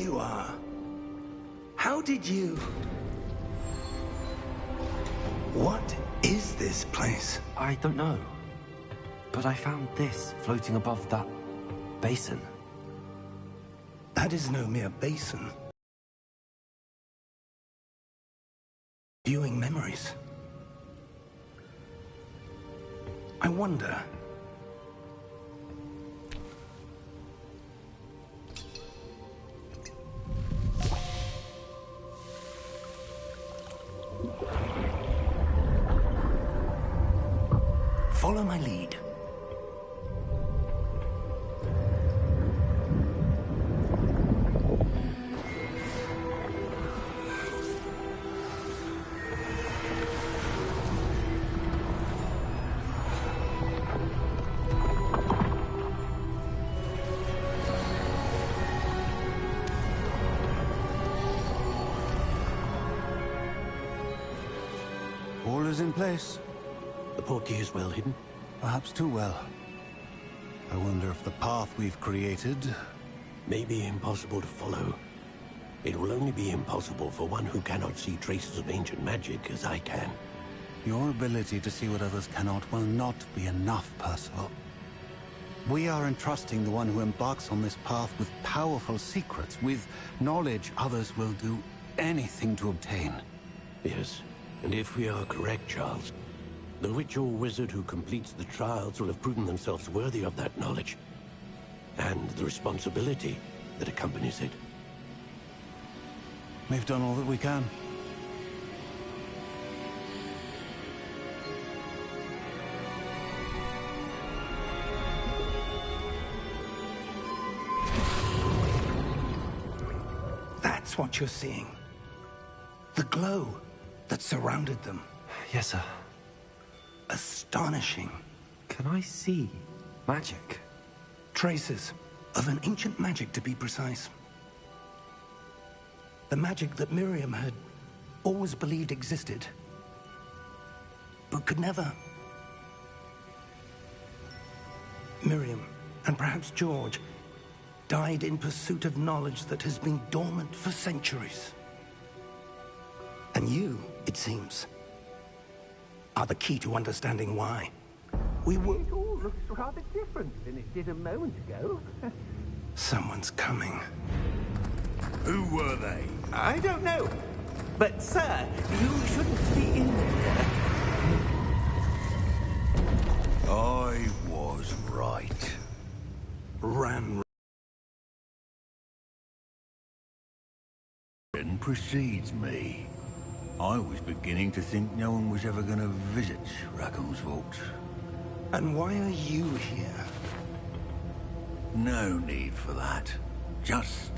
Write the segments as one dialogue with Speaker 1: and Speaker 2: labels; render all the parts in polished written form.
Speaker 1: you are. How did you... What is this place?
Speaker 2: I don't know. But I found this floating above that basin.
Speaker 1: That is no mere basin. Viewing memories. I wonder... Follow my lead.
Speaker 3: All is in place.
Speaker 4: The portkey is well hidden?
Speaker 3: Perhaps too well. I wonder if the path we've created...
Speaker 4: may be impossible to follow. It will only be impossible for one who cannot see traces of ancient magic as I can.
Speaker 3: Your ability to see what others cannot will not be enough, Percival. We are entrusting the one who embarks on this path with powerful secrets, with knowledge others will do anything to obtain.
Speaker 4: Yes, and if we are correct, Charles, the witch or wizard who completes the trials will have proven themselves worthy of that knowledge, and the responsibility that accompanies it.
Speaker 3: We've done all that we can.
Speaker 1: That's what you're seeing. The glow that surrounded them.
Speaker 2: Yes, sir.
Speaker 1: Astonishing.
Speaker 2: Can I see magic?
Speaker 1: Traces of an ancient magic, to be precise. The magic that Miriam had always believed existed, but could never. Miriam, and perhaps George, died in pursuit of knowledge that has been dormant for centuries. And you, it seems, are the key to understanding why. We were...
Speaker 5: It all looks rather different than it did a moment ago.
Speaker 1: Someone's coming.
Speaker 6: Who were they?
Speaker 5: I don't know. But, sir, you shouldn't be in there.
Speaker 6: I was right.
Speaker 1: Ran.
Speaker 6: Precedes me. I was beginning to think no one was ever going to visit Rackham's vault.
Speaker 1: And why are you here?
Speaker 6: No need for that. Just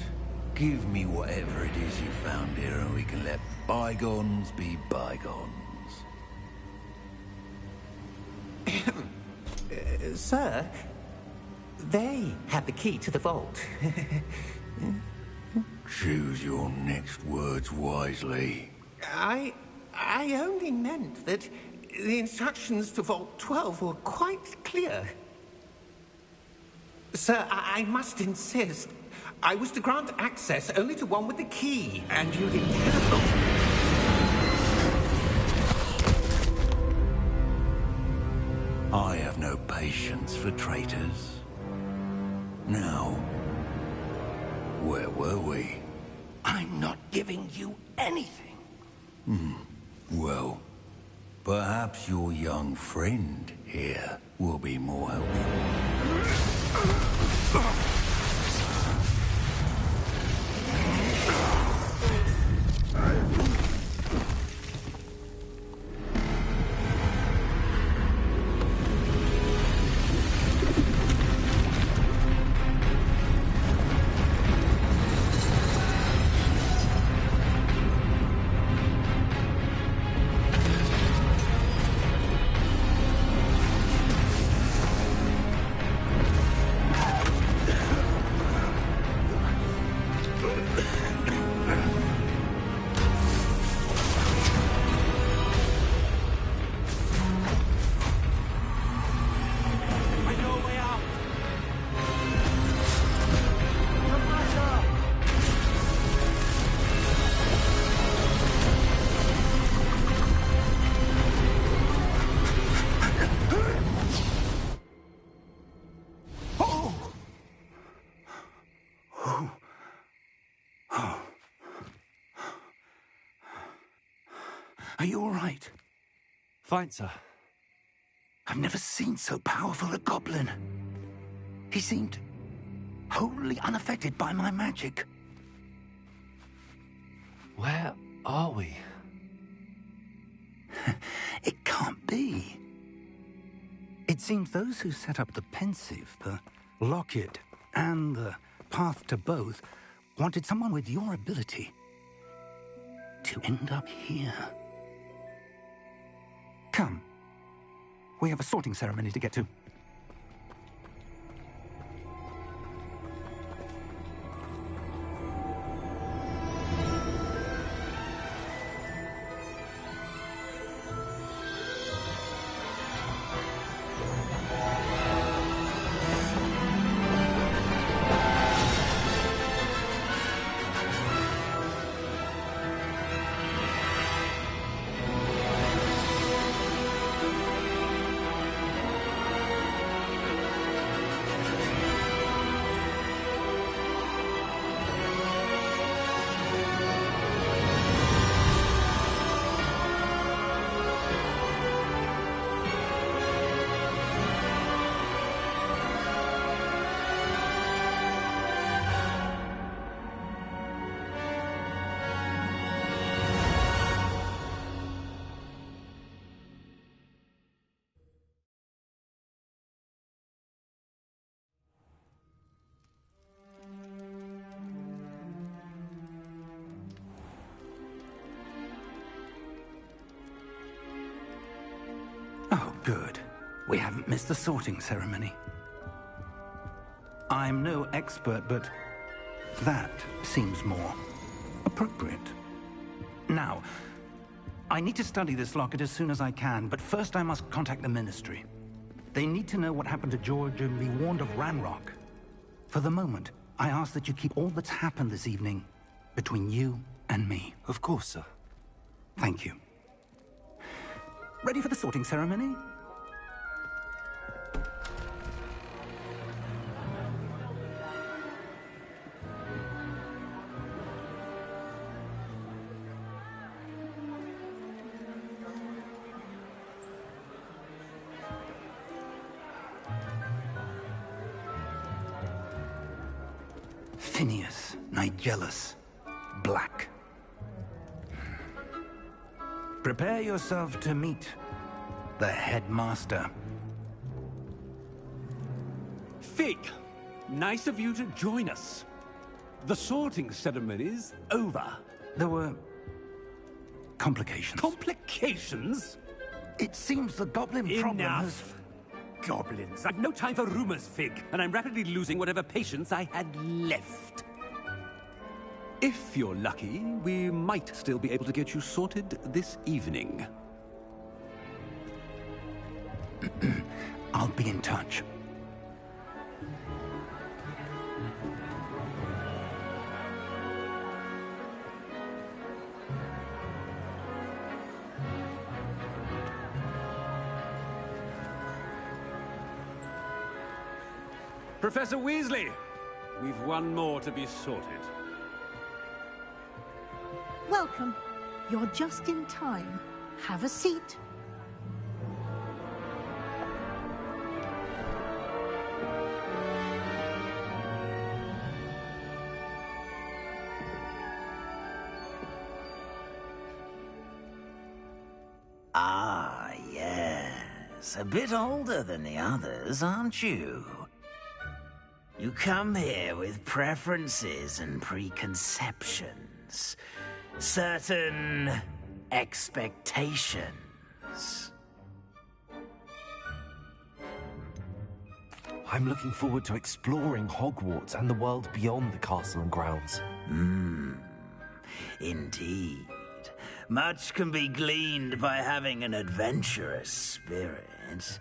Speaker 6: give me whatever it is you found here and we can let bygones be bygones.
Speaker 5: Sir, they had the key to the vault.
Speaker 6: Choose your next words wisely.
Speaker 5: I only meant that the instructions to Vault 12 were quite clear. Sir, I must insist. I was to grant access only to one with the key, and you didn't have them.
Speaker 6: I have no patience for traitors. Now, where were we?
Speaker 1: I'm not giving you anything.
Speaker 6: Well, perhaps your young friend here will be more helpful.
Speaker 1: Are you all right?
Speaker 2: Fine, sir.
Speaker 1: I've never seen so powerful a goblin. He seemed wholly unaffected by my magic.
Speaker 2: Where are we?
Speaker 1: It can't be. It seems those who set up the pensive, the locket, and the path to both wanted someone with your ability to end up here. Come. We have a sorting ceremony to get to. Oh, good. We haven't missed the sorting ceremony. I'm no expert, but that seems more appropriate. Now, I need to study this locket as soon as I can, but first I must contact the Ministry. They need to know what happened to George and be warned of Ranrock. For the moment, I ask that you keep all that's happened this evening between you and me.
Speaker 2: Of course, sir.
Speaker 1: Thank you. Ready for the sorting ceremony? Phineas, Nigellus, Black. Prepare yourself to meet the headmaster.
Speaker 7: Fig, nice of you to join us. The sorting ceremony's over.
Speaker 1: There were complications.
Speaker 7: Complications?
Speaker 1: It seems the goblin problem has...
Speaker 7: Enough. Goblins. I've no time for rumors, Fig, and I'm rapidly losing whatever patience I had left. If you're lucky, we might still be able to get you sorted this evening.
Speaker 1: I'll be in touch.
Speaker 7: Professor Weasley, we've one more to be sorted.
Speaker 8: Welcome. You're just in time. Have a seat.
Speaker 9: Ah, yes. A bit older than the others, aren't you? You come here with preferences and preconceptions. Certain expectations.
Speaker 2: I'm looking forward to exploring Hogwarts and the world beyond the castle and grounds.
Speaker 9: Indeed. Much can be gleaned by having an adventurous spirit.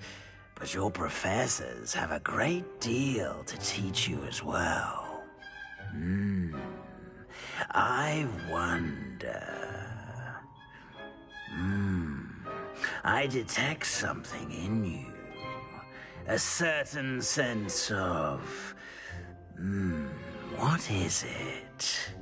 Speaker 9: But your professors have a great deal to teach you as well. I wonder... I detect something in you. A certain sense of... what is it?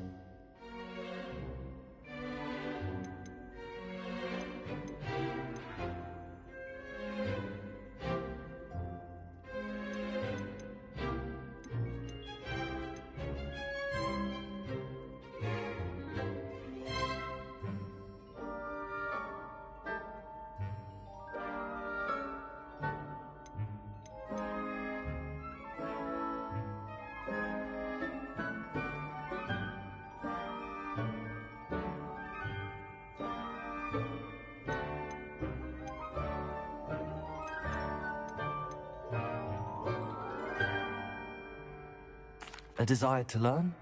Speaker 2: A desire to learn?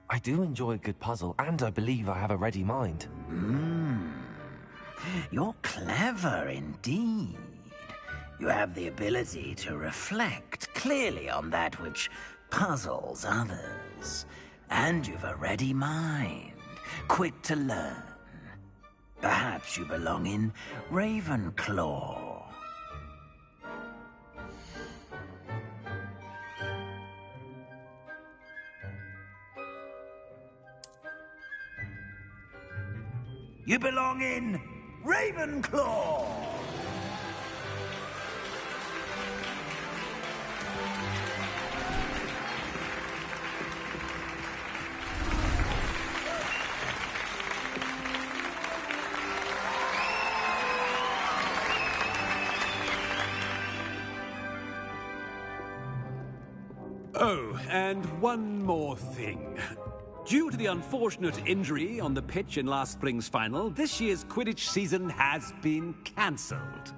Speaker 2: I do enjoy a good puzzle, and I believe I have a ready mind.
Speaker 9: You're clever indeed. You have the ability to reflect clearly on that which puzzles others. And you've a ready mind, quick to learn. Perhaps you belong in Ravenclaw. You belong in Ravenclaw!
Speaker 7: Oh, and one more thing. Due to the unfortunate injury on the pitch in last spring's final, this year's Quidditch season has been cancelled.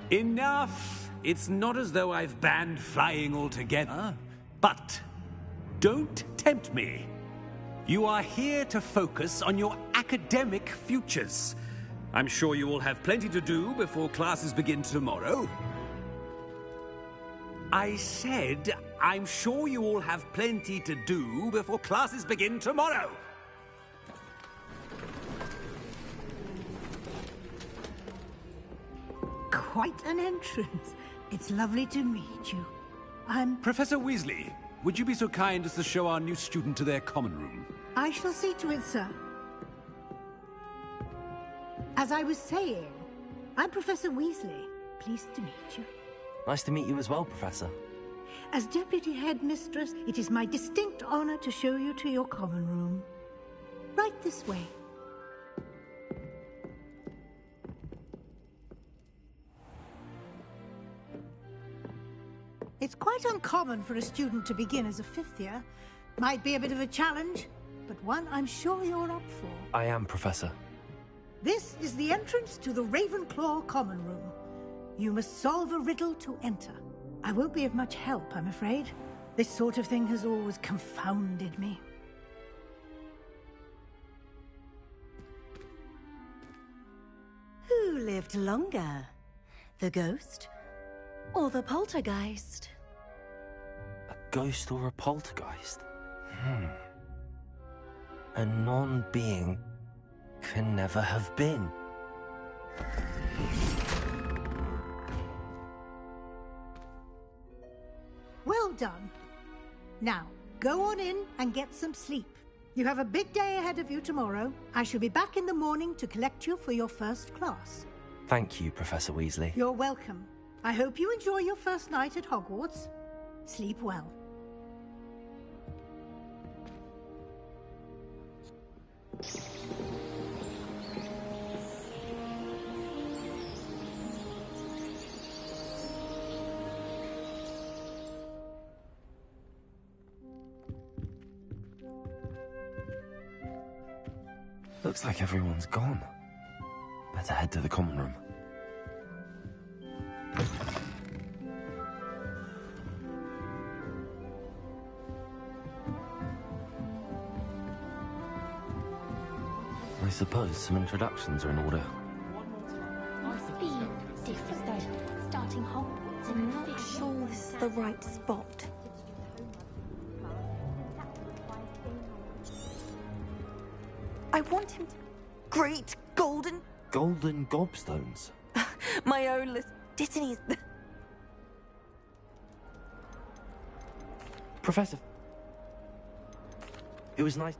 Speaker 7: Enough! It's not as though I've banned flying altogether. But don't tempt me. You are here to focus on your academic futures. I'm sure you will have plenty to do before classes begin tomorrow. I said, I'm sure you all have plenty to do before classes begin tomorrow.
Speaker 8: Quite an entrance. It's lovely to meet you. I'm...
Speaker 7: Professor Weasley, would you be so kind as to show our new student to their common room?
Speaker 8: I shall see to it, sir. As I was saying, I'm Professor Weasley. Pleased to meet you.
Speaker 2: Nice to meet you as well, Professor.
Speaker 8: As Deputy Headmistress, it is my distinct honor to show you to your common room. Right this way. It's quite uncommon for a student to begin as a fifth year. Might be a bit of a challenge, but one I'm sure you're up for.
Speaker 2: I am, Professor.
Speaker 8: This is the entrance to the Ravenclaw common room. You must solve a riddle to enter. I won't be of much help, I'm afraid. This sort of thing has always confounded me.
Speaker 10: Who lived longer? The ghost or the poltergeist?
Speaker 2: A ghost or a poltergeist? A non-being can never have been.
Speaker 8: Well done. Now, go on in and get some sleep. You have a big day ahead of you tomorrow. I shall be back in the morning to collect you for your first class.
Speaker 2: Thank you, Professor Weasley.
Speaker 8: You're welcome. I hope you enjoy your first night at Hogwarts. Sleep well.
Speaker 2: Looks like everyone's gone. Better head to the common room. I suppose some introductions are in order.
Speaker 11: Must be different though, starting Hogwarts in
Speaker 10: I'm not sure this is the right spot. I want him to... Great golden...
Speaker 2: Golden gobstones?
Speaker 10: My own list... Disney's...
Speaker 2: Professor... It was nice...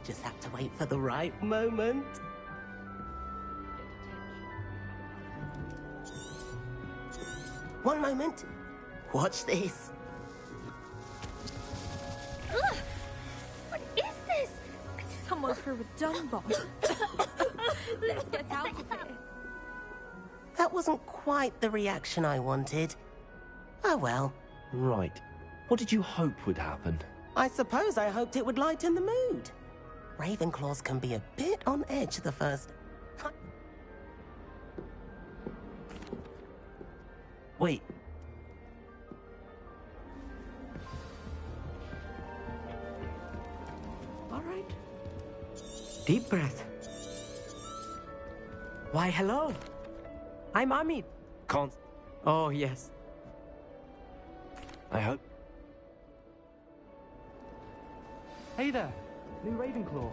Speaker 12: just have to wait for the right moment. One moment. Watch this.
Speaker 11: Ugh! What is this? Someone threw a dung bomb. Let's get out of here.
Speaker 12: That wasn't quite the reaction I wanted. Oh well.
Speaker 2: Right. What did you hope would happen?
Speaker 12: I suppose I hoped it would lighten the mood. Ravenclaws can be a bit on edge the first...
Speaker 2: Wait.
Speaker 9: All right. Deep breath. Why, hello. I'm Amit.
Speaker 2: Can't...
Speaker 9: Oh, yes.
Speaker 2: I hope...
Speaker 13: Hey there, new Ravenclaw.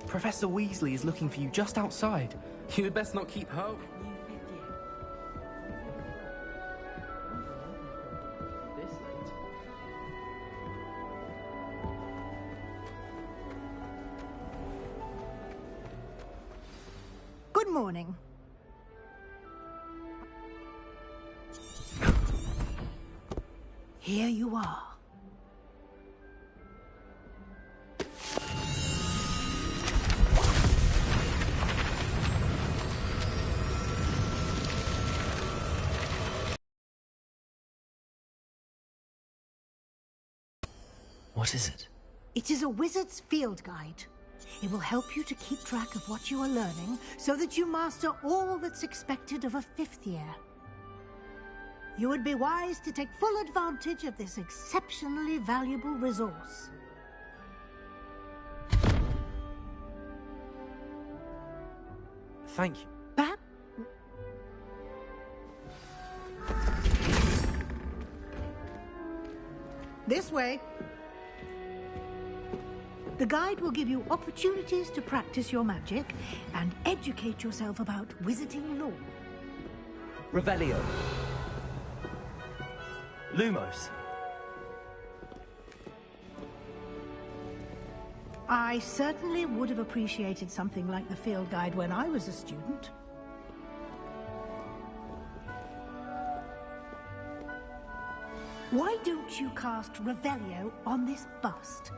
Speaker 13: Professor Weasley is looking for you just outside. You'd best not keep her... This late.
Speaker 8: Good morning. Here you are.
Speaker 2: What is it?
Speaker 8: It is a wizard's field guide. It will help you to keep track of what you are learning so that you master all that's expected of a fifth year. You would be wise to take full advantage of this exceptionally valuable resource.
Speaker 2: Thank you.
Speaker 8: Perhaps... This way. The guide will give you opportunities to practice your magic and educate yourself about wizarding lore.
Speaker 2: Revelio. Lumos.
Speaker 8: I certainly would have appreciated something like the field guide when I was a student. Why don't you cast Revelio on this bust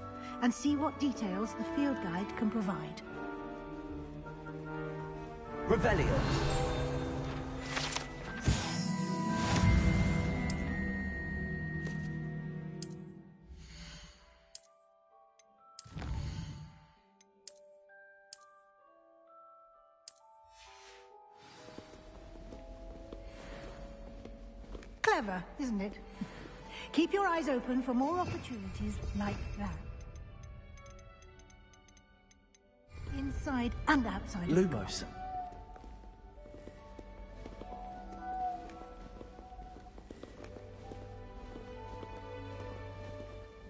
Speaker 8: and see what details the field guide can provide?
Speaker 2: Revelio.
Speaker 8: Clever, isn't it? Keep your eyes open for more opportunities like that. Inside and outside.
Speaker 2: Lumos.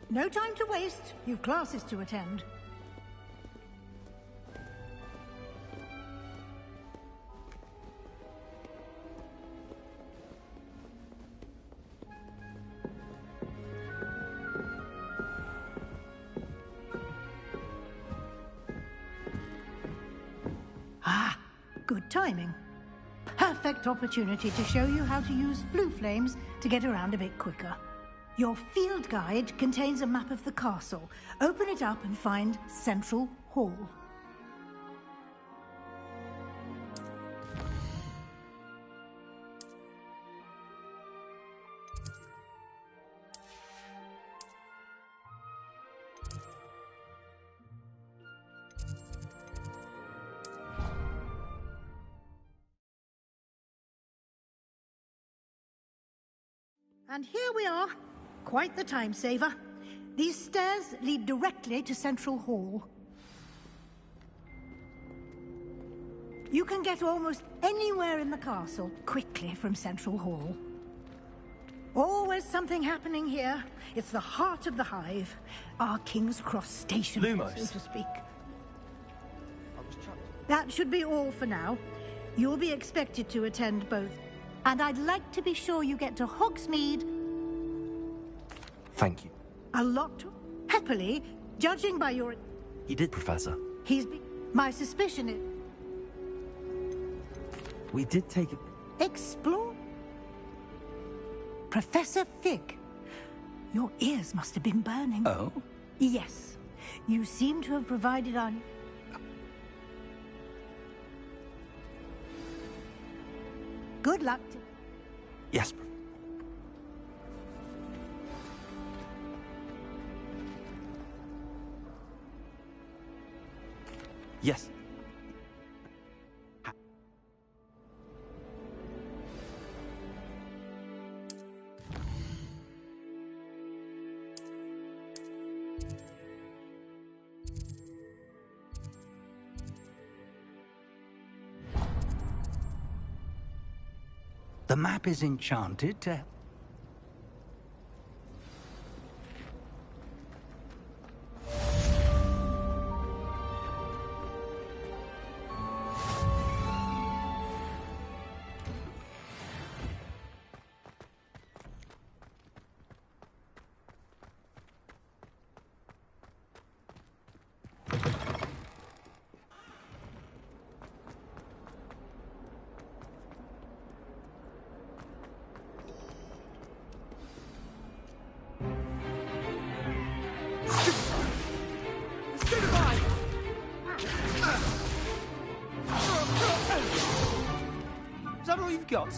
Speaker 8: No time to waste. You've classes to attend. Ah, good timing. Perfect opportunity to show you how to use flue flames to get around a bit quicker. Your field guide contains a map of the castle. Open it up and find Central Hall. And here we are. Quite the time saver. These stairs lead directly to Central Hall. You can get almost anywhere in the castle quickly from Central Hall. Always something happening here. It's the heart of the Hive. Our King's Cross station,
Speaker 2: Lumos.
Speaker 8: so to speak. That should be all for now. You'll be expected to attend both. And I'd like to be sure you get to Hogsmeade...
Speaker 2: Thank you.
Speaker 8: a lot happily, judging by your...
Speaker 2: You did, Professor.
Speaker 8: My suspicion is...
Speaker 2: We did take it.
Speaker 8: Explore? Professor Fig, your ears must have been burning.
Speaker 2: Oh?
Speaker 8: Yes. You seem to have provided on... Good luck to...
Speaker 2: Yes. Yes.
Speaker 1: The map is enchanted to...
Speaker 13: Is that all you've got?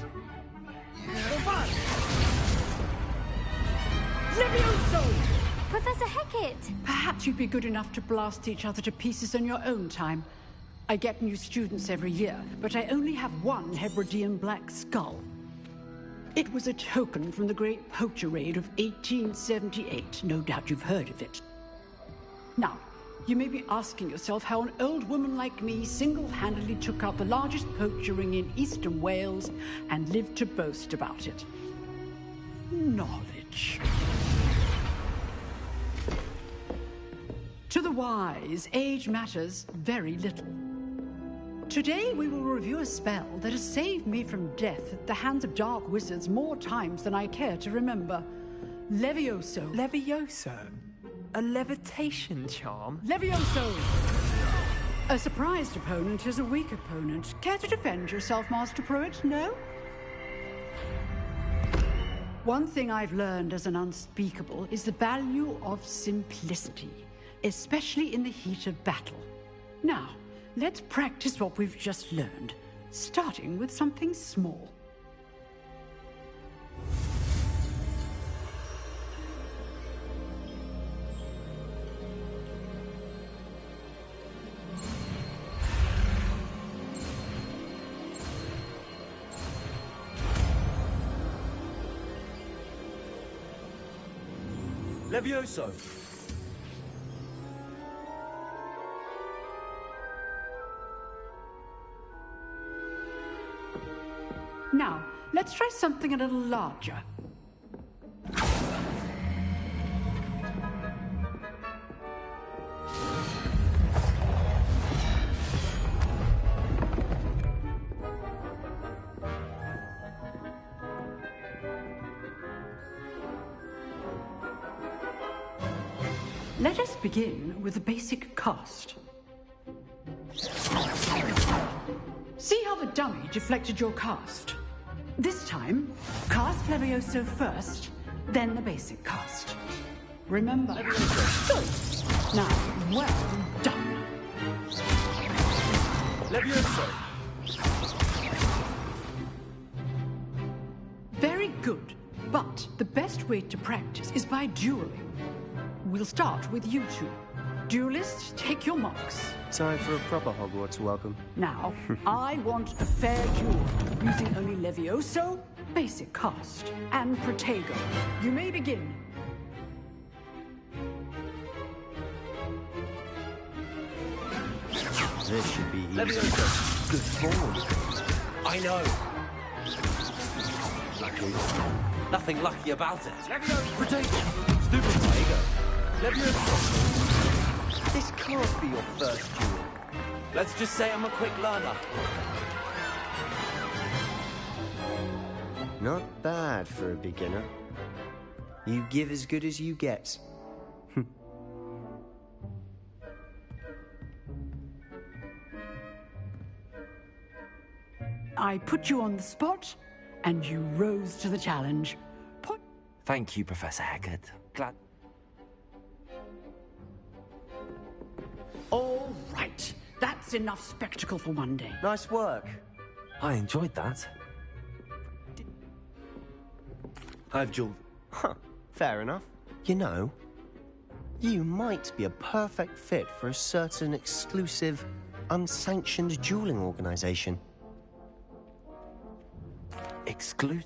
Speaker 14: Levioso!
Speaker 11: Professor Hecat!
Speaker 14: Perhaps you'd be good enough to blast each other to pieces in your own time. I get new students every year, but I only have one Hebridean black skull. It was a token from the Great Poacher Raid of 1878. No doubt you've heard of it. Now, you may be asking yourself how an old woman like me single-handedly took out the largest poacher ring in eastern Wales and lived to boast about it. Knowledge. To the wise, age matters very little. Today we will review a spell that has saved me from death at the hands of dark wizards more times than I care to remember. Levioso.
Speaker 13: Levioso? A levitation charm?
Speaker 14: Levioso! A surprised opponent is a weak opponent. Care to defend yourself, Master Pruitt? No? One thing I've learned as an unspeakable is the value of simplicity, especially in the heat of battle. Now, let's practice what we've just learned, starting with something small.
Speaker 2: Levioso!
Speaker 14: Now, let's try something a little larger. Let us begin with the basic cast. See how the dummy deflected your cast? This time, cast Levioso first, then the basic cast. Remember? Good. Now, well done.
Speaker 2: Levioso!
Speaker 14: Very good. But the best way to practice is by dueling. We'll start with you two. Duelists, take your marks.
Speaker 15: Time for a proper Hogwarts welcome.
Speaker 14: Now, I want a fair duel, using only Levioso, basic cast, and Protego. You may begin.
Speaker 15: This should be easy.
Speaker 2: Levioso! Good form. I know. Lucky. Nothing lucky about it. Levioso! Protego! Stupid Protego! Levioso! This can't be your first duel. Let's just say I'm a quick learner.
Speaker 15: Not bad for a beginner. You give as good as you get.
Speaker 14: I put you on the spot, and you rose to the challenge.
Speaker 2: Thank you, Professor Haggard. Glad...
Speaker 14: All right. That's enough spectacle for one day.
Speaker 15: Nice work.
Speaker 2: I enjoyed that.
Speaker 15: I've jeweled. Huh, fair enough. You know, you might be a perfect fit for a certain exclusive, unsanctioned dueling organization.
Speaker 2: Exclusive?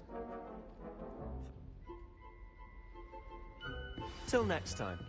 Speaker 15: Till next time.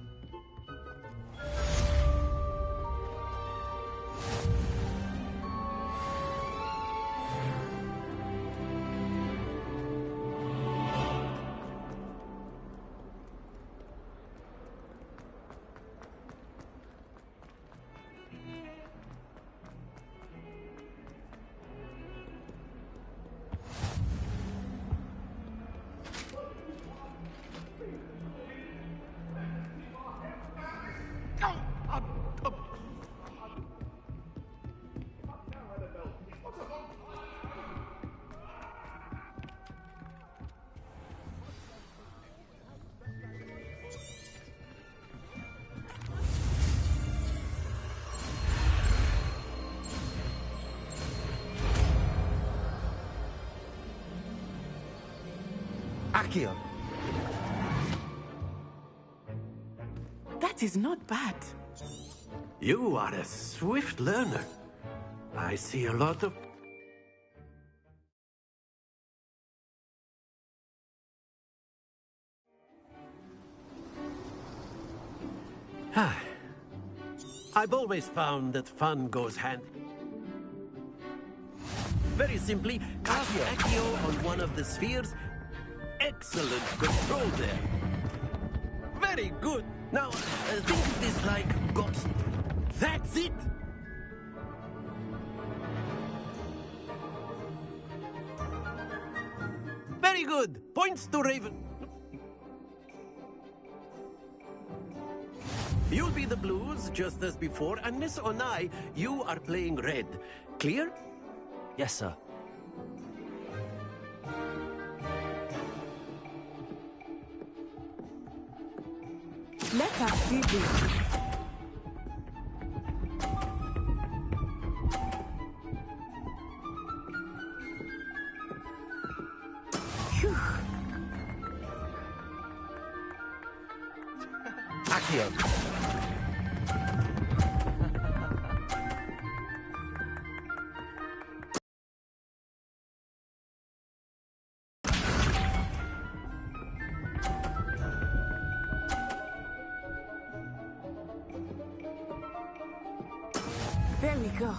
Speaker 2: Accio.
Speaker 16: That is not bad.
Speaker 4: You are a swift learner. I see a lot of... I've always found that fun goes hand... Very simply, cast Accio on one of the spheres. Excellent control there. Very good. Now, think of this like ghost. That's it! Very good. Points to Raven. You'll be the blues, just as before, and Miss Onai, you are playing red. Clear?
Speaker 2: Yes, sir.
Speaker 16: Let us see this. Phew.
Speaker 2: Accio.
Speaker 16: There we go.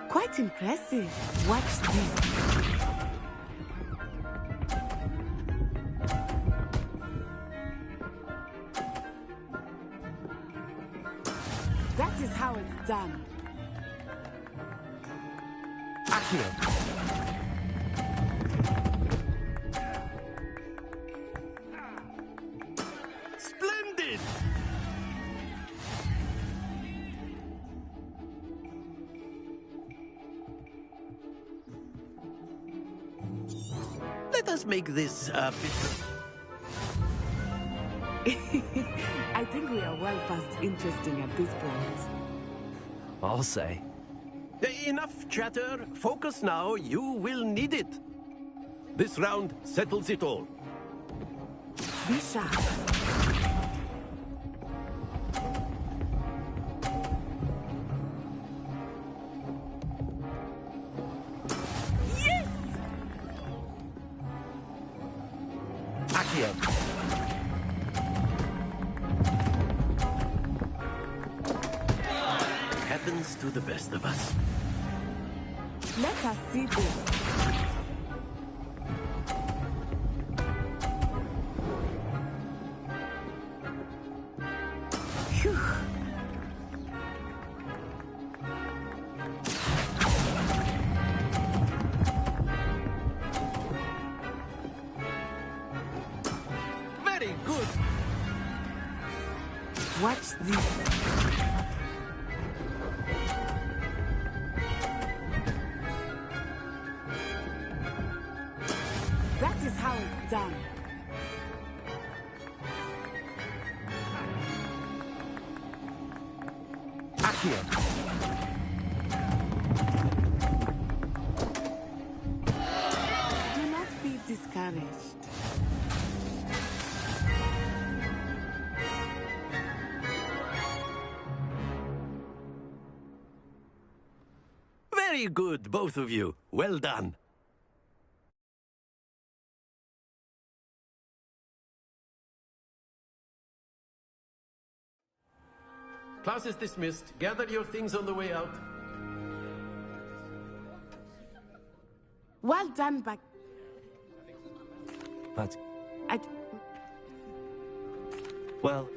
Speaker 16: Quite impressive. Watch this. That is how it's done.
Speaker 2: Accio.
Speaker 4: Splendid! Let us make this a bit...
Speaker 16: I think we are well past interesting at this point.
Speaker 2: I'll say.
Speaker 4: Enough chatter. Focus now. You will need it. This round settles it all.
Speaker 16: Be sharp.
Speaker 4: Yes!
Speaker 2: Accio.
Speaker 4: Happens to the best of us.
Speaker 16: Let us see this. Phew.
Speaker 4: Very good.
Speaker 16: What's this? That is how it's done.
Speaker 4: Accio.
Speaker 16: Do not be discouraged.
Speaker 4: Very good, both of you. Well done. Class is dismissed. Gather your things on the way out.
Speaker 16: Well done, but
Speaker 15: But,
Speaker 16: I...
Speaker 15: well...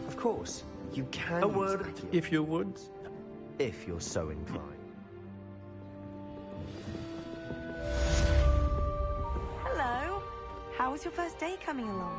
Speaker 15: Of course, you can
Speaker 4: A
Speaker 15: use
Speaker 4: word,
Speaker 15: Accio,
Speaker 4: if you would.
Speaker 15: if you're so inclined.
Speaker 17: Hello. How was your first day coming along?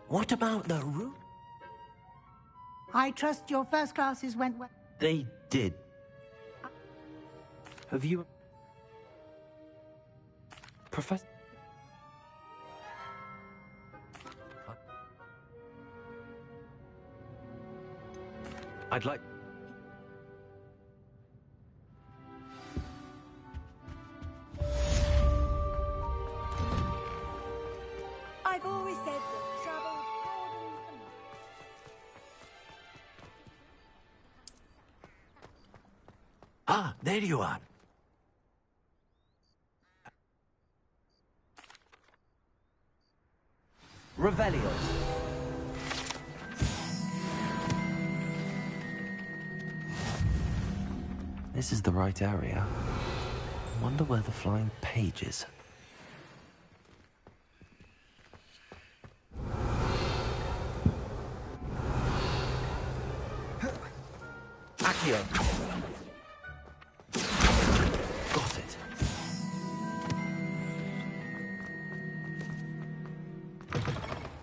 Speaker 4: What about the room?
Speaker 8: I trust your first classes went well.
Speaker 4: They did.
Speaker 15: Have you...
Speaker 13: Professor...
Speaker 4: I'd like...
Speaker 17: I've always said that travel broadens the mind.
Speaker 4: Ah, there you are.
Speaker 15: Revelio. This is the right area. I wonder where the flying page is.
Speaker 4: Accio. Got it.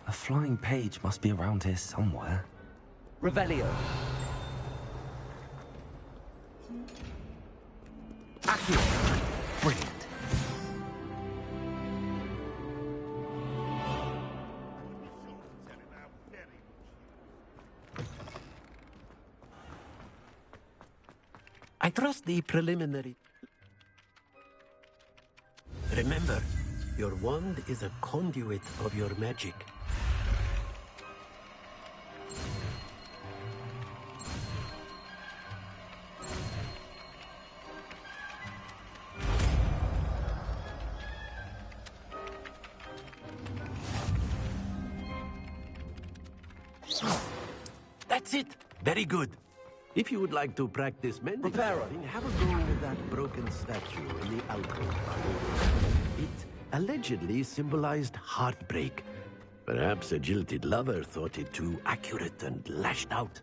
Speaker 15: A flying page must be around here somewhere.
Speaker 2: Revelio.
Speaker 4: Accio. Brilliant. I trust the preliminary. Remember, your wand is a conduit of your magic. That's it. Very good. If you would like to practice mending something, have a go with that broken statue in the alcove. It allegedly symbolized heartbreak. Perhaps a jilted lover thought it too accurate and lashed out.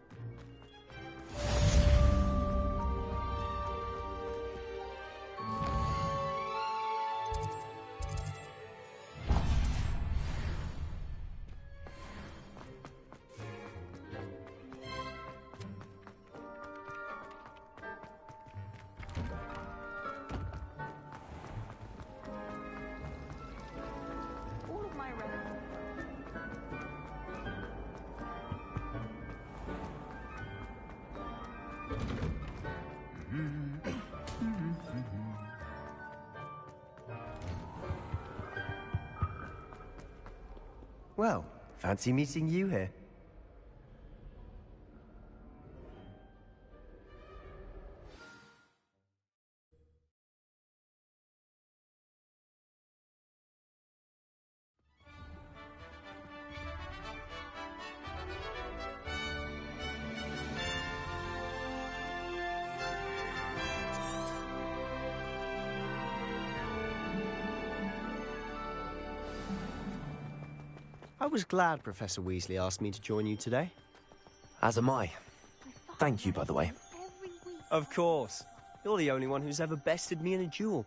Speaker 15: Well, fancy meeting you here. I was glad Professor Weasley asked me to join you today.
Speaker 2: As am I. Thank you, by the way.
Speaker 15: Of course. You're the only one who's ever bested me in a duel.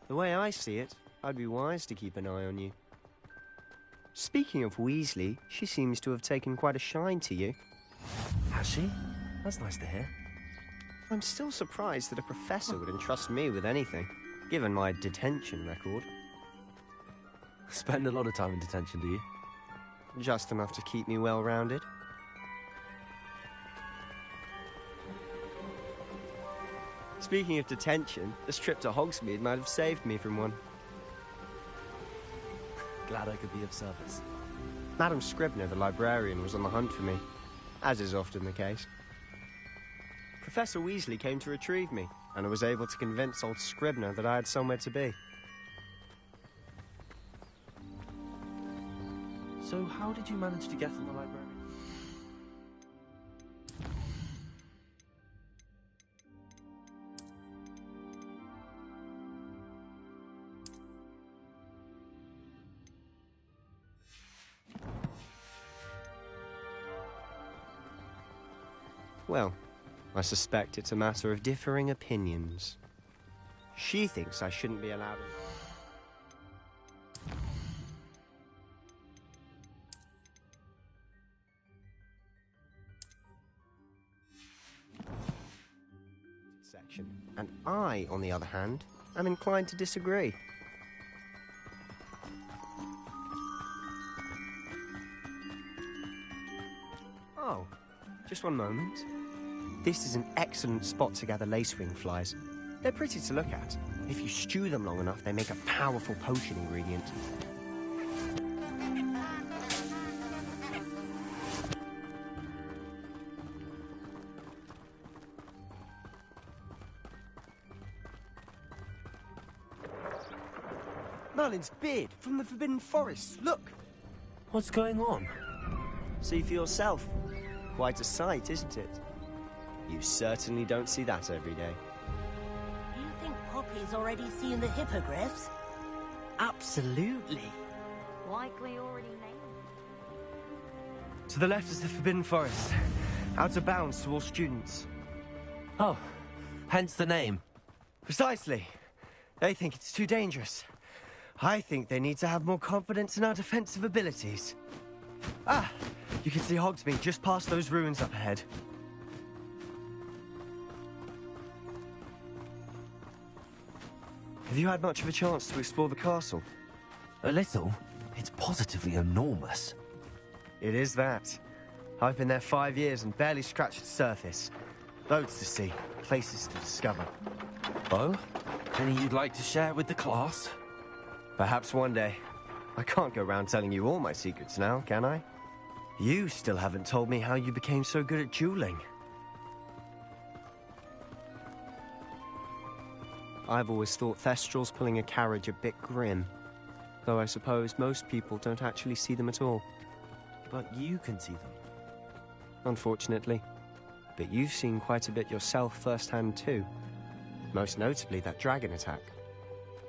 Speaker 15: The way I see it, I'd be wise to keep an eye on you. Speaking of Weasley, she seems to have taken quite a shine to you.
Speaker 2: Has she? That's nice to hear.
Speaker 15: I'm still surprised that a professor would entrust me with anything, given my detention record.
Speaker 2: Spend a lot of time in detention, do you?
Speaker 15: Just enough to keep me well-rounded. Speaking of detention, this trip to Hogsmeade might have saved me from one.
Speaker 2: Glad I could be of service.
Speaker 15: Madam Scribner, the librarian, was on the hunt for me, as is often the case. Professor Weasley came to retrieve me, and I was able to convince old Scribner that I had somewhere to be.
Speaker 2: So how did you manage to get in the library?
Speaker 15: Well, I suspect it's a matter of differing opinions. She thinks I shouldn't be allowed in. Section. And I, on the other hand, am inclined to disagree. Oh, just one moment. This is an excellent spot to gather lacewing flies. They're pretty to look at. If you stew them long enough, they make a powerful potion ingredient. Merlin's beard from the Forbidden Forest. Look!
Speaker 2: What's going on?
Speaker 15: See for yourself. Quite a sight, isn't it? You certainly don't see that every day.
Speaker 12: Do you think Poppy's already seen the hippogriffs?
Speaker 18: Absolutely.
Speaker 11: Likely already named.
Speaker 15: To the left is the Forbidden Forest. Out of bounds to all students.
Speaker 2: Oh, hence the name.
Speaker 15: Precisely. They think it's too dangerous. I think they need to have more confidence in our defensive abilities. Ah! You can see Hogsmeade just past those ruins up ahead. Have you had much of a chance to explore the castle?
Speaker 2: A little. It's positively enormous.
Speaker 15: It is that. I've been there 5 years and barely scratched the surface. Loads to see, places to discover.
Speaker 2: Oh? Any you'd like to share with the class?
Speaker 15: Perhaps one day. I can't go around telling you all my secrets now, can I? You still haven't told me how you became so good at dueling. I've always thought Thestrals pulling a carriage a bit grim. Though I suppose most people don't actually see them at all.
Speaker 2: But you can see them.
Speaker 15: Unfortunately. But you've seen quite a bit yourself firsthand too. Most notably that dragon attack.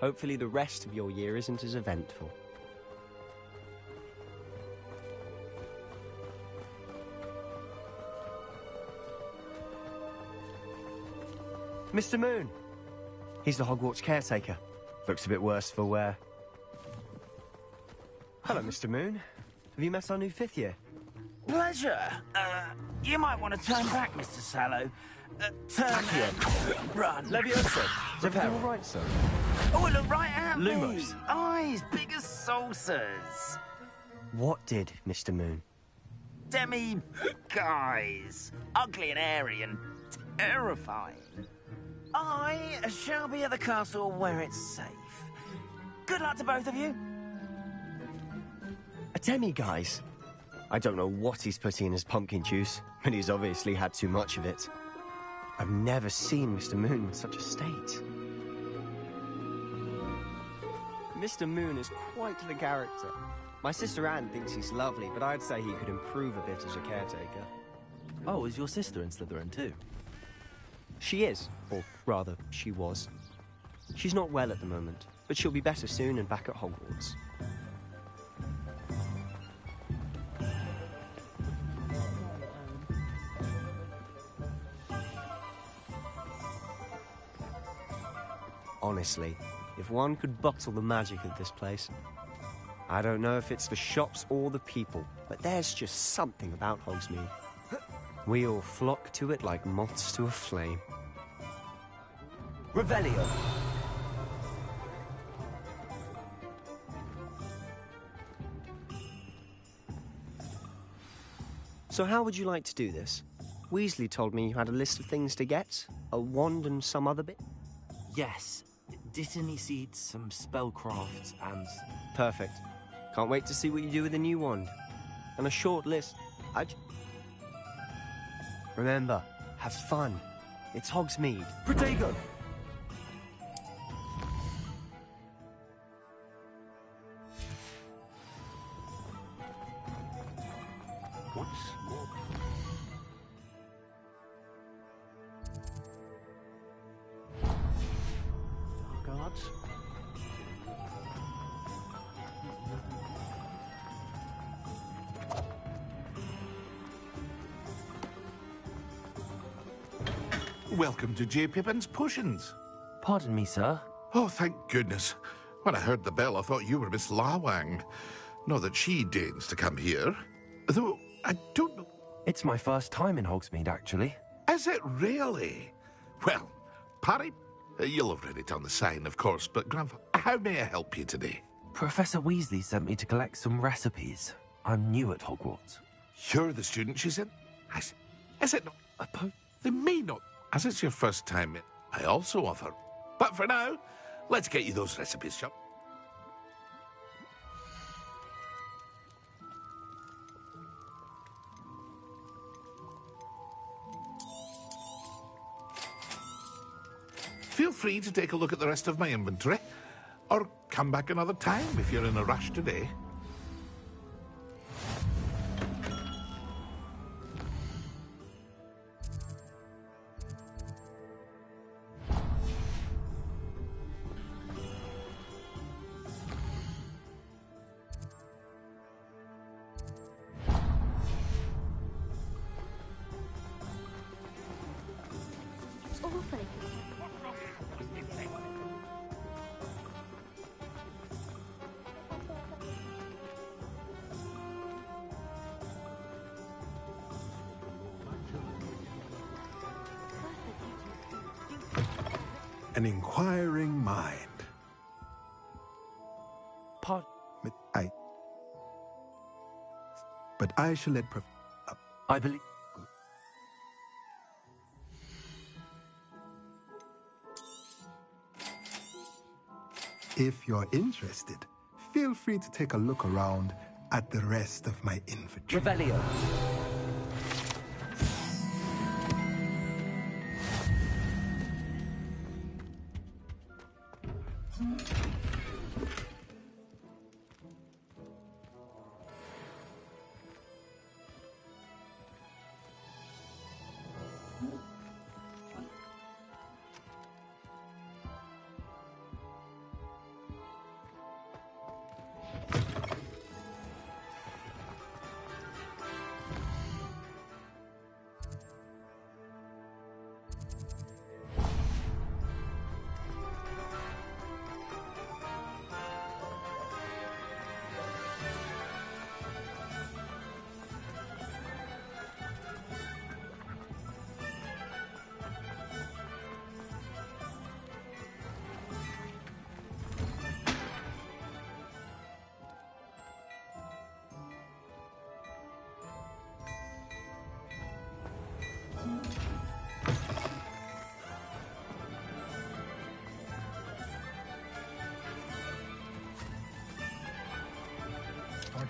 Speaker 15: Hopefully the rest of your year isn't as eventful. Mr. Moon! He's the Hogwarts caretaker. Looks a bit worse for wear. Hello, Mr. Moon. Have you met our new 5th year?
Speaker 18: Pleasure. You might want to turn back, Mr. Sallow. Turn here. Run.
Speaker 15: Leviosa. Is everything all right, sir?
Speaker 18: Oh, look right at
Speaker 15: Lumos.
Speaker 18: me. Eyes big as saucers.
Speaker 15: What did, Mr. Moon?
Speaker 18: Guys. Ugly and airy and terrifying. I shall be at the castle where it's safe. Good luck to both of you.
Speaker 15: A demi-guise? I don't know what he's putting in his pumpkin juice, but he's obviously had too much of it. I've never seen Mr. Moon in such a state. Mr. Moon is quite the character. My sister Anne thinks he's lovely, but I'd say he could improve a bit as a caretaker.
Speaker 2: Oh, is your sister in Slytherin too?
Speaker 15: She is, or rather, she was. She's not well at the moment, but she'll be better soon and back at Hogwarts. Honestly, if one could bottle the magic of this place, I don't know if it's the shops or the people, but there's just something about Hogsmeade. We all flock to it like moths to a flame.
Speaker 2: Revelio!
Speaker 15: So how would you like to do this? Weasley told me you had a list of things to get. A wand and some other bit?
Speaker 2: Yes. Dittany seeds, some spellcrafts, and...
Speaker 15: Perfect. Can't wait to see what you do with the new wand. And a short list. Remember, have fun. It's Hogsmeade.
Speaker 2: Protego!
Speaker 19: Welcome to J. Pippin's Potions.
Speaker 2: Pardon me, sir.
Speaker 19: Oh, thank goodness. When I heard the bell, I thought you were Miss Lawang. Not that she deigns to come here. Though, I don't know...
Speaker 2: It's my first time in Hogsmeade, actually.
Speaker 19: Is it really? Well, Parry, you'll have read it on the sign, of course, but Grandfather, how may I help you today?
Speaker 2: Professor Weasley sent me to collect some recipes. I'm new at Hogwarts.
Speaker 19: You're the student she's in? Is it not? They may not... As it's your first time, I also offer. But for now, let's get you those recipes, shall Feel free to take a look at the rest of my inventory, or come back another time if you're in a rush today.
Speaker 20: An inquiring mind.
Speaker 2: But
Speaker 20: I shall let
Speaker 2: I believe...
Speaker 20: If you're interested, feel free to take a look around at the rest of my inventory.
Speaker 2: Revelio.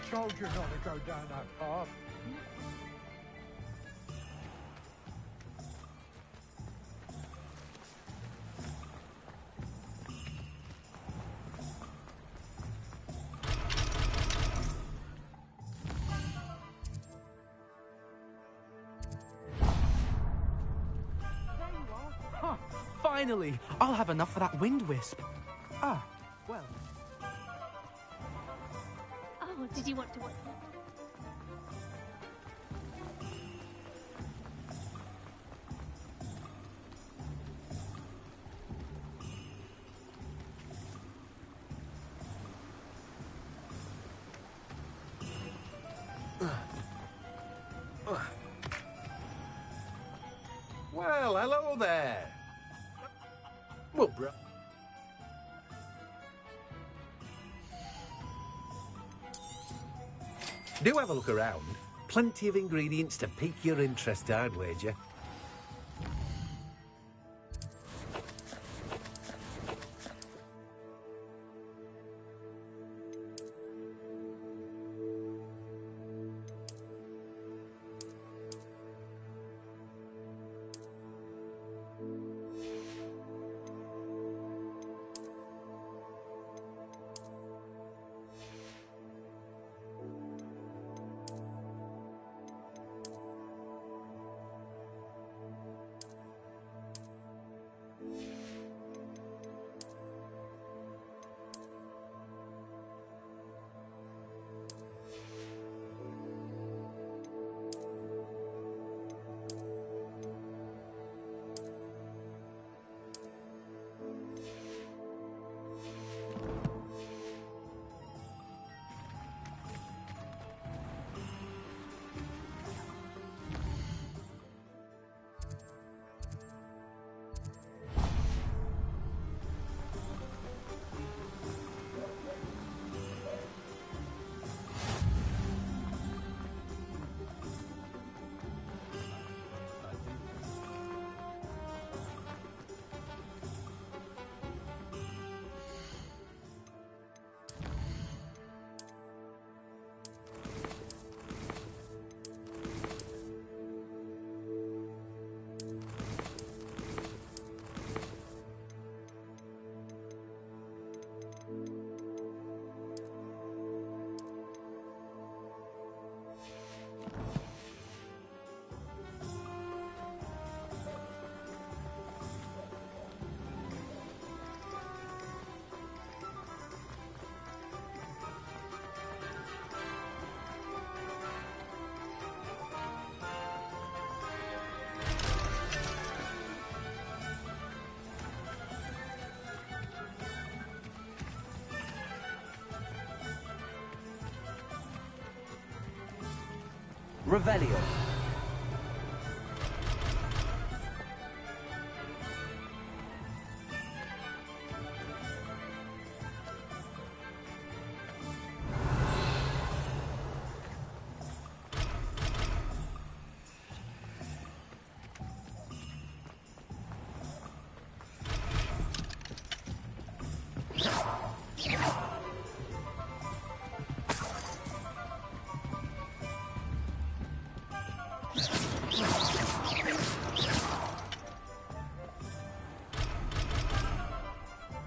Speaker 21: told you not to go down that path.
Speaker 13: Huh, finally! I'll have enough for that wind wisp. Ah, well.
Speaker 11: Oh, did you want to watch it?
Speaker 22: Well, hello there. Well, bro. Do have a look around. Plenty of ingredients to pique your interest, I'd wager.
Speaker 2: Revelio.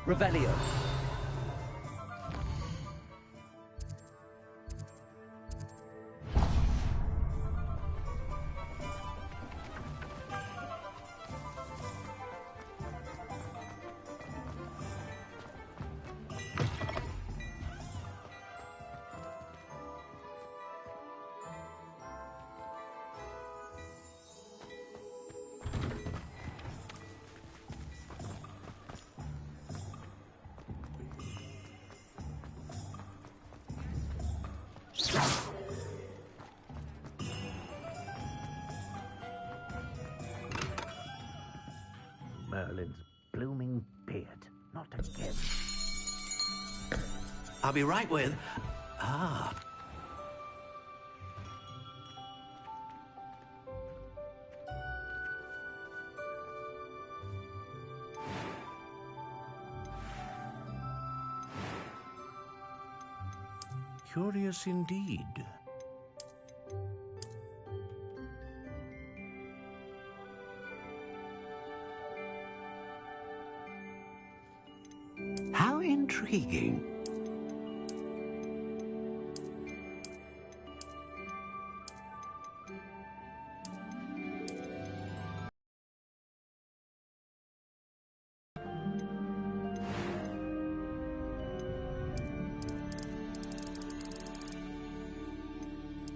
Speaker 2: Revelio.
Speaker 18: Merlin's blooming beard. Not again.
Speaker 2: I'll be right with... Ah.
Speaker 6: Curious indeed.
Speaker 4: How intriguing.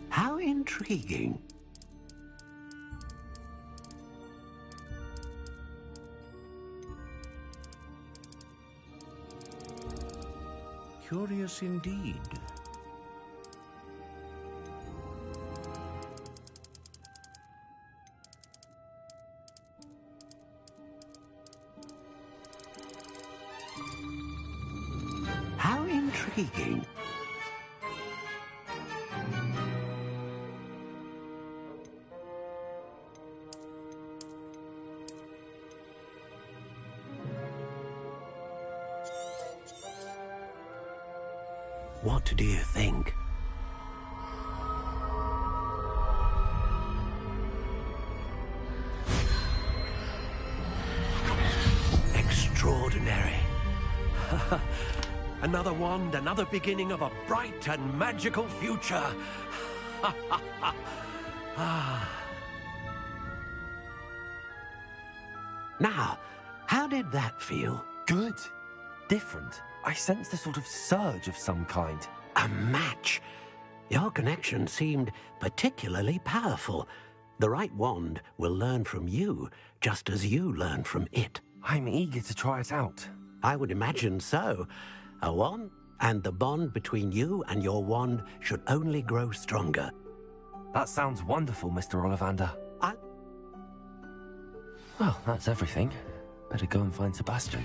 Speaker 4: How intriguing.
Speaker 6: Curious indeed.
Speaker 4: How intriguing. What do you think? Extraordinary. Another wand, another beginning of a bright and magical future. Now, how did that feel?
Speaker 3: Good. Different. I sensed a sort of surge of some kind.
Speaker 4: A match. Your connection seemed particularly powerful. The right wand will learn from you, just as you learn from it.
Speaker 3: I'm eager to try it out.
Speaker 4: I would imagine so. A wand, and the bond between you and your wand should only grow stronger.
Speaker 3: That sounds wonderful, Mr. Ollivander. Well, that's everything. Better go and find Sebastian.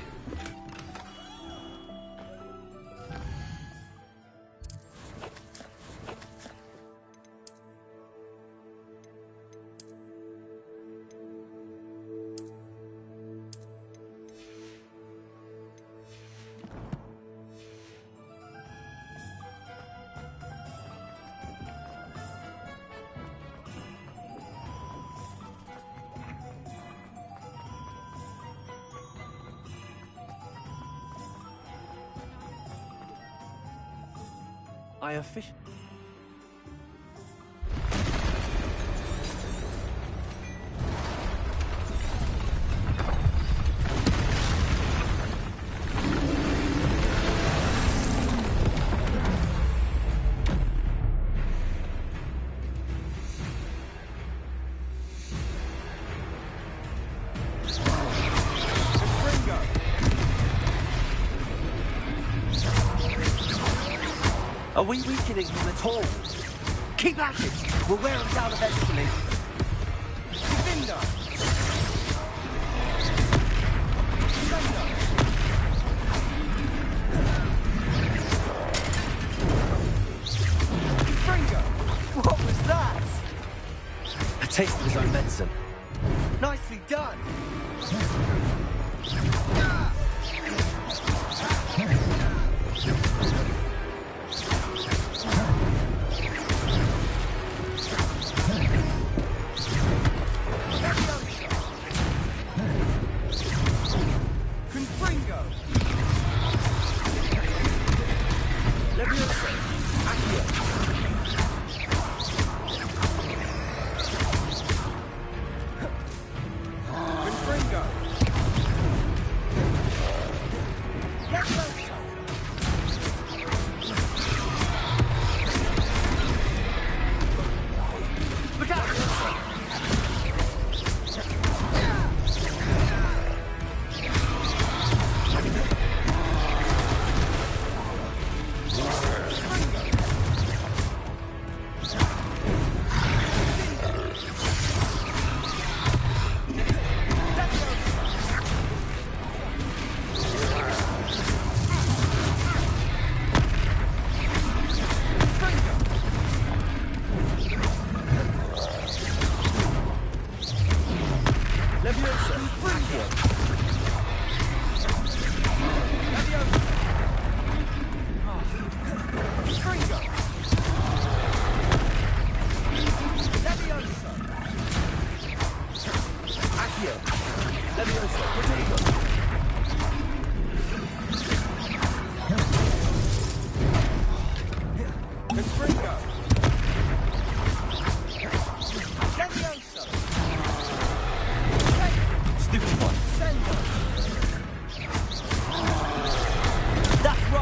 Speaker 3: I officially...
Speaker 2: Are we weakening him at all? Keep at it! We'll wear him down eventually. Defender! Defender! What was that?
Speaker 3: A taste of his own medicine.
Speaker 2: Nicely done!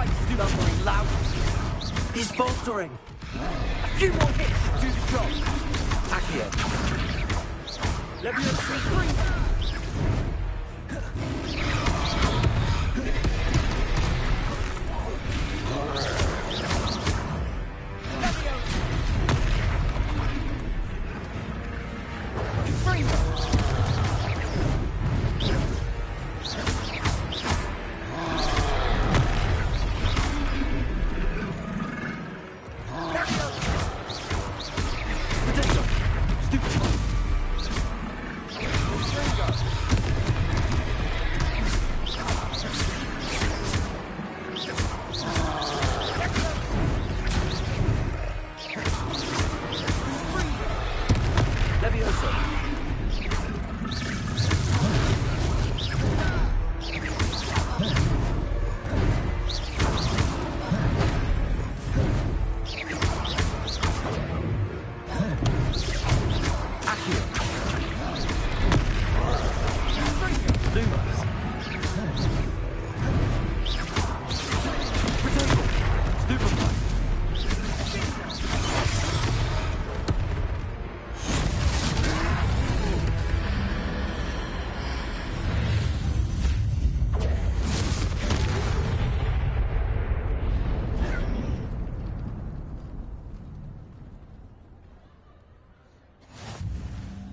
Speaker 2: right, lumbering louts. He's faltering. A few more hits to do the job. Accio. Leviosa free.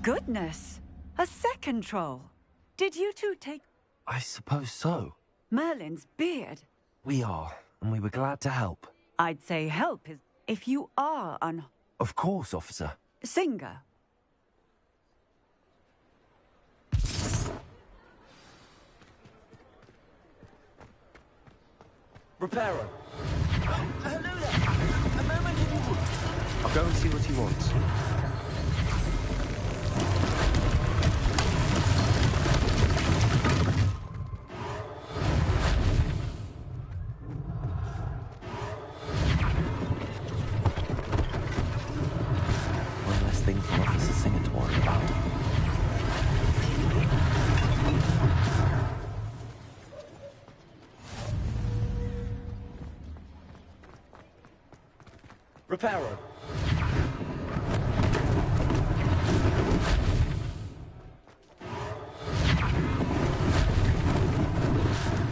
Speaker 5: Goodness! A second troll. Did you two take
Speaker 3: I suppose so.
Speaker 5: Merlin's beard?
Speaker 3: We are, and we were glad to help.
Speaker 5: I'd say help is if you are an
Speaker 3: Of course, officer.
Speaker 5: singer.
Speaker 2: Reparo.
Speaker 18: Hello there. A moment if you would.
Speaker 15: I'll go and see what he wants.
Speaker 3: One less thing for Officer Singer to worry about.
Speaker 2: Reparo.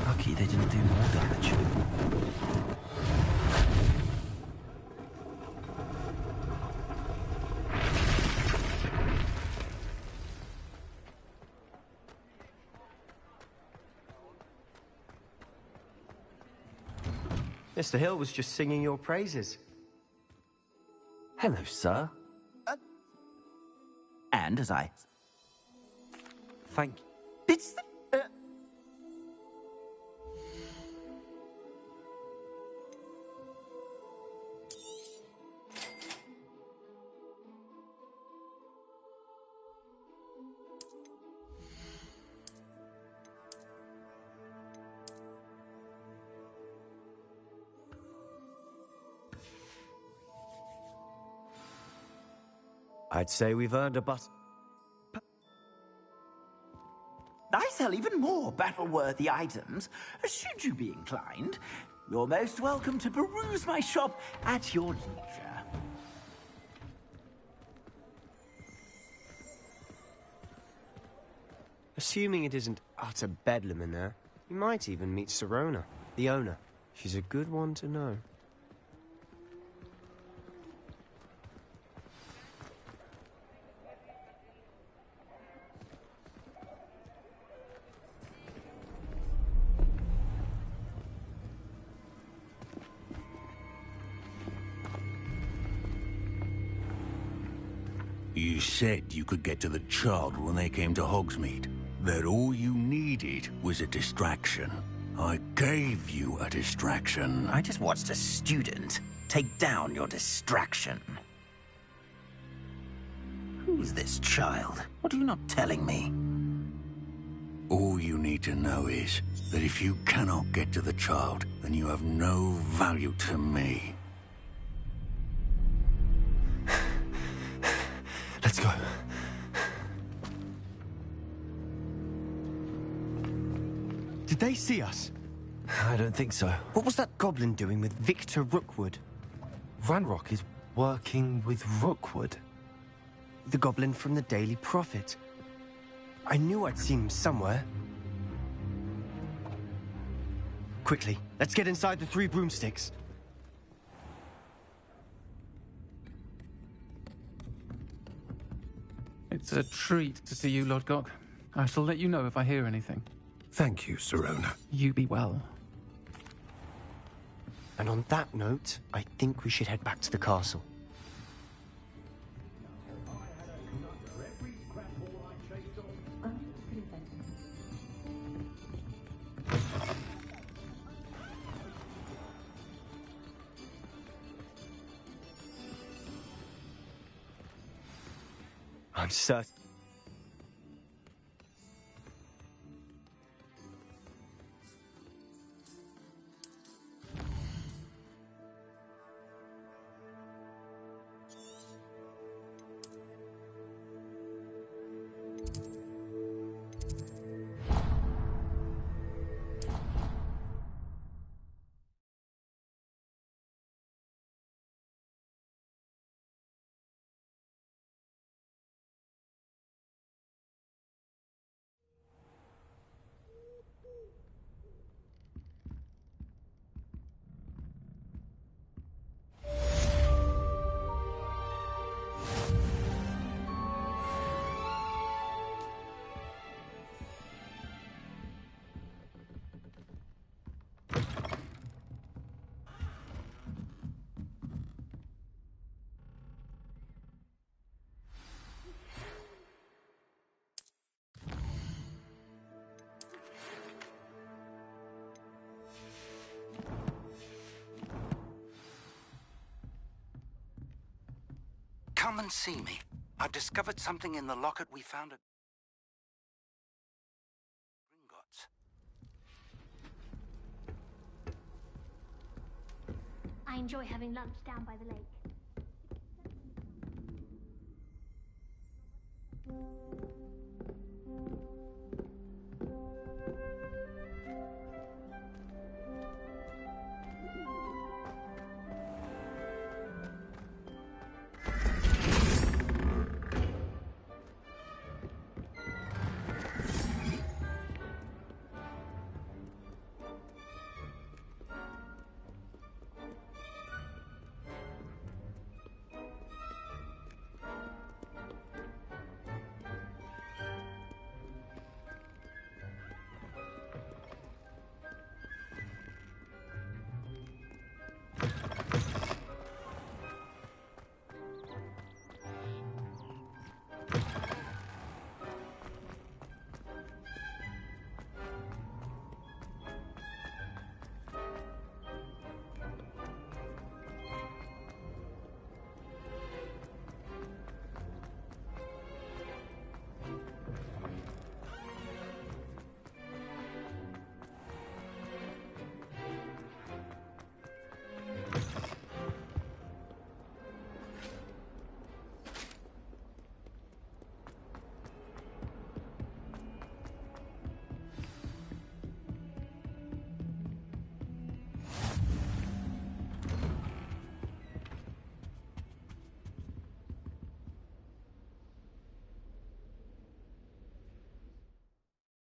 Speaker 3: Lucky they didn't do more damage.
Speaker 15: Mr. Hill was just singing your praises.
Speaker 3: Hello, sir.
Speaker 18: And as I...
Speaker 3: Thank you.
Speaker 18: It's...
Speaker 15: I'd say we've earned a
Speaker 18: I sell even more battle-worthy items, should you be inclined. You're most welcome to peruse my shop at your leisure.
Speaker 15: Assuming it isn't utter bedlam in there, you might even meet Sirona, the owner. She's a good one to know.
Speaker 6: You said you could get to the child when they came to Hogsmeade. That all you needed was a distraction. I gave you a distraction.
Speaker 18: I just watched a student take down your distraction. Who's this child? What are you not telling me?
Speaker 6: All you need to know is that if you cannot get to the child, then you have no value to me.
Speaker 3: Let's go.
Speaker 15: Did they see us?
Speaker 3: I don't think so.
Speaker 15: What was that goblin doing with Victor Rookwood?
Speaker 3: Ranrock is working with Rookwood.
Speaker 15: The goblin from the Daily Prophet. I knew I'd seen him somewhere. Quickly, let's get inside the 3 broomsticks.
Speaker 13: It's a treat to see you, Lord Gok. I shall let you know if I hear anything.
Speaker 4: Thank you, Sirona.
Speaker 13: You be well.
Speaker 15: And on that note, I think we should head back to the castle. I'm certain.
Speaker 1: Come and see me. I've discovered something in the locket we found at Gringotts.
Speaker 11: I enjoy having lunch down by the lake.